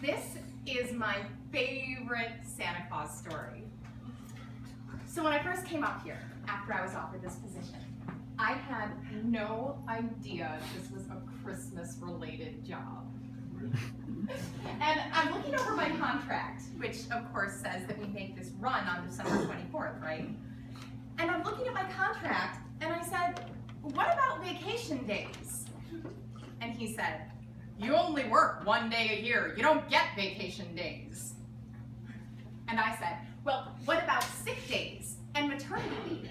This is my favorite Santa Claus story. So when I first came up here, after I was offered this position, I had no idea this was a Christmas-related job. And I'm looking over my contract, which of course says that we make this run on December 24th, right? And I'm looking at my contract, and I said, what about vacation days? And he said, you only work 1 day a year. You don't get vacation days. And I said, well, what about sick days and maternity leave?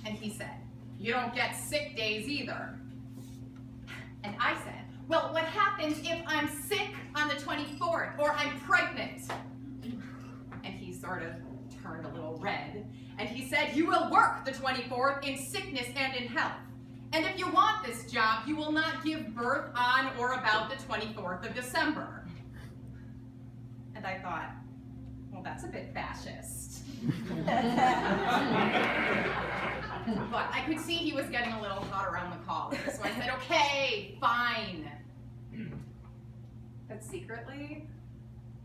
And he said, you don't get sick days either. And I said, well, what happens if I'm sick on the 24th or I'm pregnant? And he sort of turned a little red, and he said, you will work the 24th in sickness and in health. And if you want this job, you will not give birth on or about the 24th of December. And I thought, well, that's a bit fascist. But I could see he was getting a little hot around the collar, so I said, okay, fine. But secretly,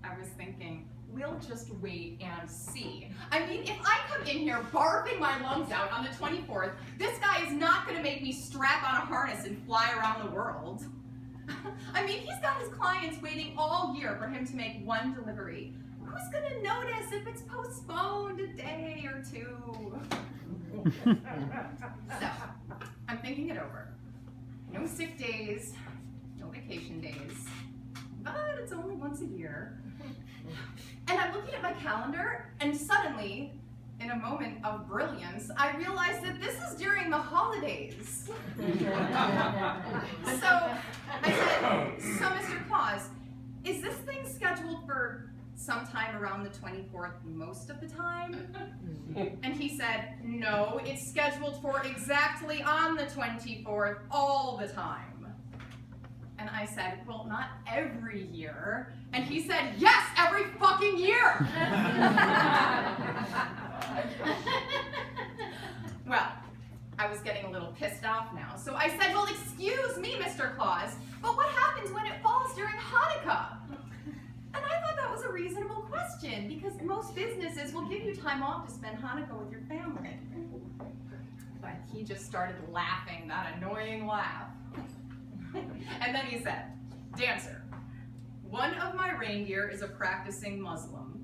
I was thinking, we'll just wait and see. I mean, if I come in here barfing my lungs out on the 24th, this guy is not going to make me strap on a harness and fly around the world. I mean, he's got his clients waiting all year for him to make one delivery. Who's going to notice if it's postponed a day or two? So, I'm thinking it over. No sick days, no vacation days, but it's only once a year. And I'm looking at my calendar, and suddenly, in a moment of brilliance, I realized that this is during the holidays. So I said, so Mr. Claus, is this thing scheduled for sometime around the 24th most of the time? And he said, no, it's scheduled for exactly on the 24th all the time. And I said, well, not every year. And he said, yes, every fucking year. Well, I was getting a little pissed off now. So I said, well, excuse me, Mr. Claus, but what happens when it falls during Hanukkah? And I thought that was a reasonable question, because most businesses will give you time off to spend Hanukkah with your family. But he just started laughing, that annoying laugh. And then he said, Dancer, one of my reindeer is a practicing Muslim,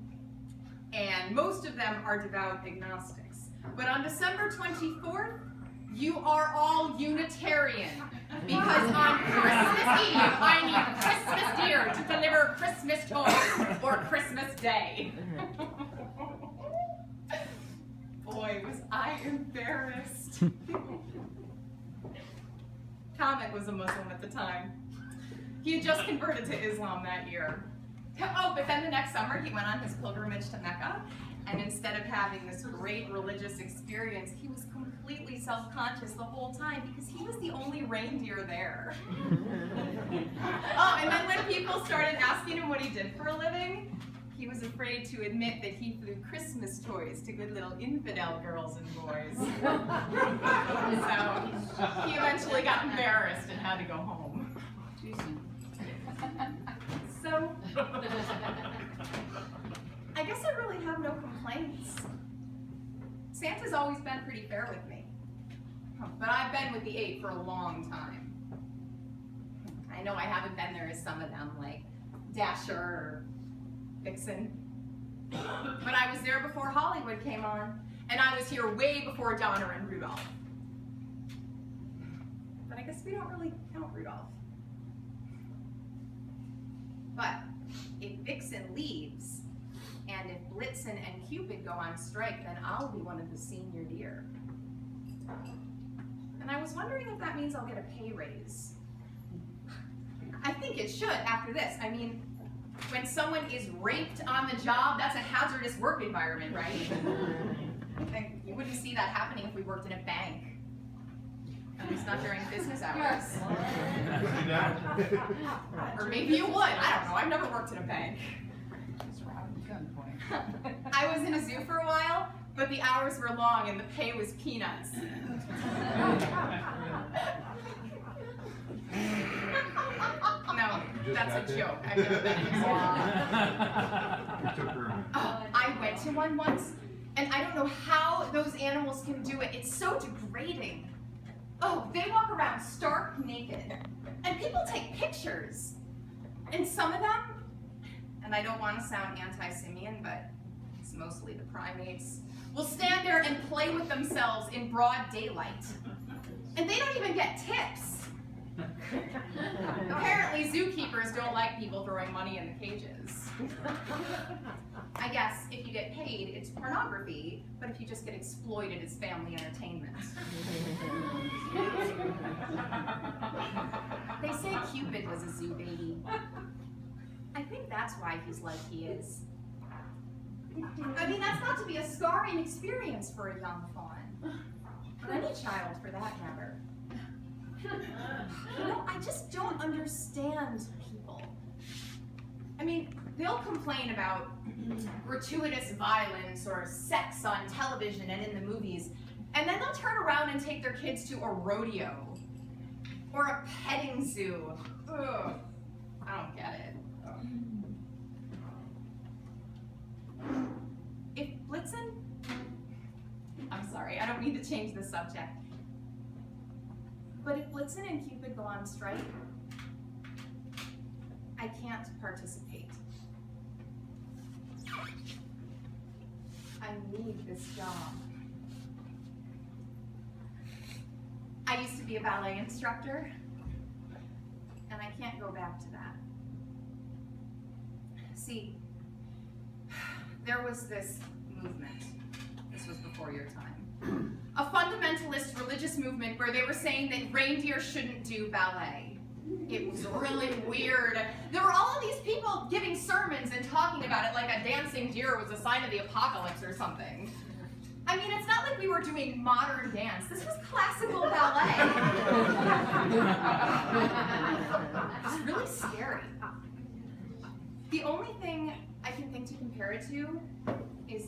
and most of them are devout agnostics. But on December 24th, you are all Unitarian, because on Christmas Eve, I need Christmas deer to deliver Christmas toys for Christmas Day. Boy, was I embarrassed. Comet was a Muslim at the time. He had just converted to Islam that year. Oh, but then the next summer he went on his pilgrimage to Mecca, and instead of having this great religious experience, he was completely self-conscious the whole time because he was the only reindeer there. Oh, and then when people started asking him what he did for a living, he was afraid to admit that he flew Christmas toys to good little infidel girls and boys. So he eventually got embarrassed and had to go home. So I guess I really have no complaints. Santa's always been pretty fair with me. But I've been with the 8 for a long time. I know I haven't been there as some of them, like Dasher or Vixen. But I was there before Hollywood came on, and I was here way before Donner and Rudolph. But I guess we don't really count Rudolph. But if Vixen leaves, and if Blitzen and Cupid go on strike, then I'll be one of the senior deer. And I was wondering if that means I'll get a pay raise. I think it should after this. I mean, when someone is raped on the job, that's a hazardous work environment, right? And you wouldn't see that happening if we worked in a bank. At least not during business hours. Or maybe you would, I don't know, I've never worked in a bank. I was in a zoo for a while, but the hours were long and the pay was peanuts. No, That's a joke. I've never been in a zoo. We took her in. I went to one once, and I don't know how those animals can do it. It's so degrading. Oh, they walk around stark naked, and people take pictures. And some of them, and I don't want to sound anti-simian, but it's mostly the primates, will stand there and play with themselves in broad daylight. And they don't even get tips. Apparently, zookeepers don't like people throwing money in the cages. I guess if you get paid, it's pornography, but if you just get exploited, it's family entertainment. They say Cupid was a zoo baby. I think that's why he's like he is. I mean, that's not to be a scarring experience for a young fawn. Or any child, for that matter. You know, I just don't understand people. I mean, they'll complain about gratuitous violence or sex on television and in the movies, and then they'll turn around and take their kids to a rodeo or a petting zoo. Ugh, I don't get it. If Blitzen, I'm sorry, I don't need to change the subject. But if Blitzen and Cupid go on strike, I can't participate. I need this job. I used to be a ballet instructor, and I can't go back to that. See, there was this movement. This was before your time. A fundamentalist religious movement where they were saying that reindeer shouldn't do ballet. It was really weird. There were all of these people giving sermons and talking about it like a dancing deer was a sign of the apocalypse or something. I mean, it's not like we were doing modern dance. This was classical ballet. It's really scary. The only thing I can think to compare it to is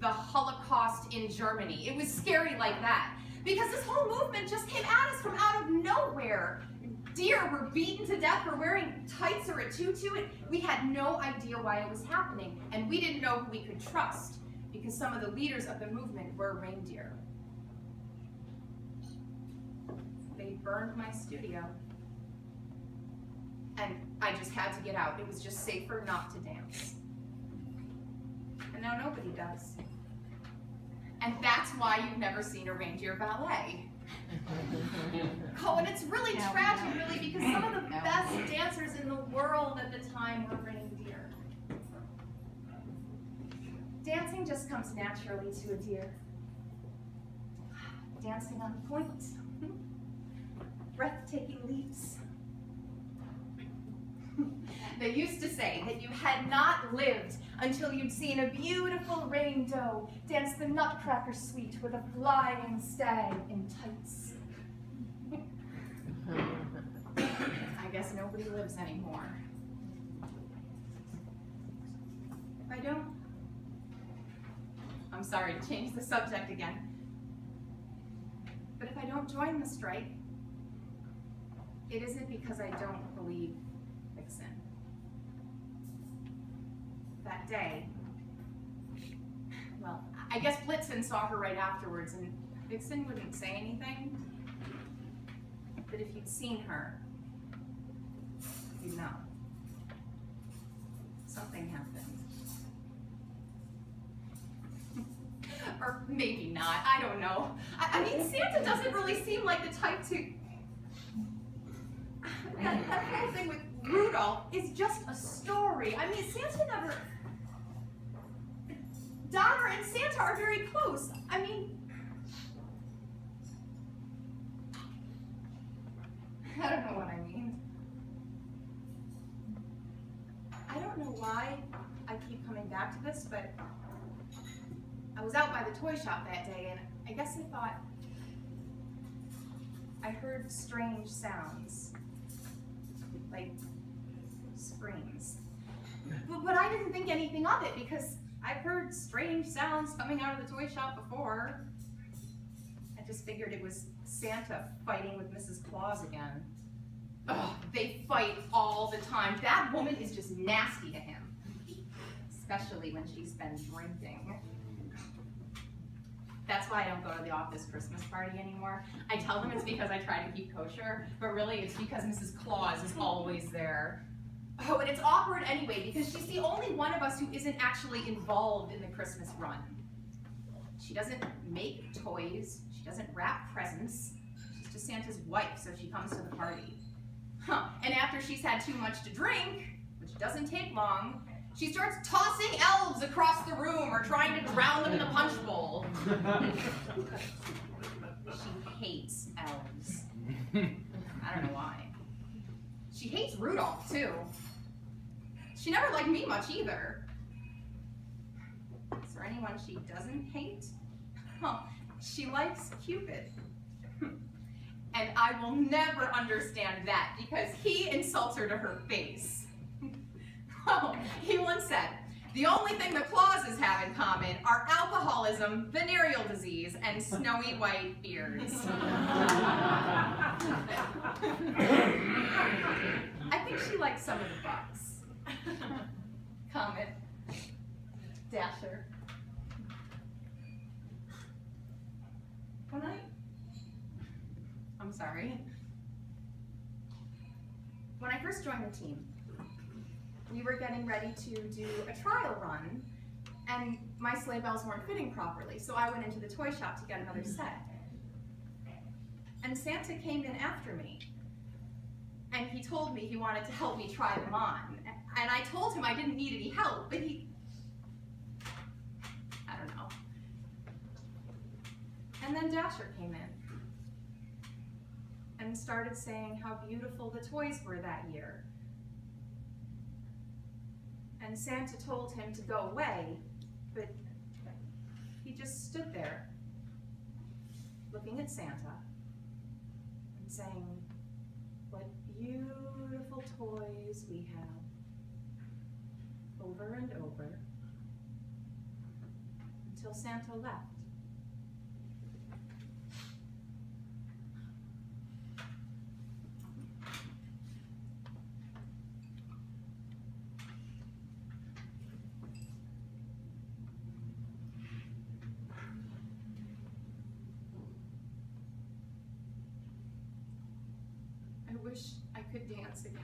the Holocaust in Germany. It was scary like that. Because this whole movement just came at us from out of nowhere. Deer were beaten to death for wearing tights or a tutu. We had no idea why it was happening. And we didn't know who we could trust because some of the leaders of the movement were reindeer. They burned my studio. And I just had to get out. It was just safer not to dance. And now nobody does. And that's why you've never seen a reindeer ballet. Oh, and it's really tragic, really, because some of the best dancers in the world at the time were reindeer. Dancing just comes naturally to a deer. Dancing on point. Breathtaking leaps. They used to say that you had not lived until you'd seen a beautiful rain doe dance the Nutcracker Suite with a flying stag in tights. I guess nobody lives anymore. If I don't, I'm sorry to change the subject again, but if I don't join the strike, it isn't because I don't believe Vixen. That day, well, I guess Blitzen saw her right afterwards, and Vixen wouldn't say anything. But if you'd seen her, you'd know. Something happened. Or maybe not, I don't know. I mean, Santa doesn't really seem like the type to... That whole thing with Rudolph is just a story. I mean, Santa never... Donner and Santa are very close. I mean... I don't know what I mean. I don't know why I keep coming back to this, but I was out by the toy shop that day, and I guess I thought I heard strange sounds, like screams. But I didn't think anything of it because I've heard strange sounds coming out of the toy shop before. I just figured it was Santa fighting with Mrs. Claus again. Ugh, they fight fight all the time. That woman is just nasty to him, especially when she's been drinking. That's why I don't go to the office Christmas party anymore. I tell them it's because I try to keep kosher, but really it's because Mrs. Claus is always there. Oh, and it's awkward anyway, because she's the only one of us who isn't actually involved in the Christmas run. She doesn't make toys, she doesn't wrap presents, she's just Santa's wife, so she comes to the party. And after she's had too much to drink, which doesn't take long, she starts tossing elves across the room or trying to drown them in the punch bowl. She hates elves. I don't know why. She hates Rudolph, too. She never liked me much either. Is there anyone she doesn't hate? She likes Cupid. And I will never understand that because he insults her to her face. Oh, he once said, the only thing the Clauses have in common are alcoholism, venereal disease, and snowy white beards. I think she likes some of the bucks. Comet, Dasher. I'm sorry. When I first joined the team, we were getting ready to do a trial run, and my sleigh bells weren't fitting properly, so I went into the toy shop to get another set. And Santa came in after me, and he told me he wanted to help me try them on. And I told him I didn't need any help, but I don't know. And then Dasher came in and started saying how beautiful the toys were that year. And Santa told him to go away, but he just stood there, looking at Santa and saying, what beautiful toys we have, over and over, until Santa left. I wish I could dance again.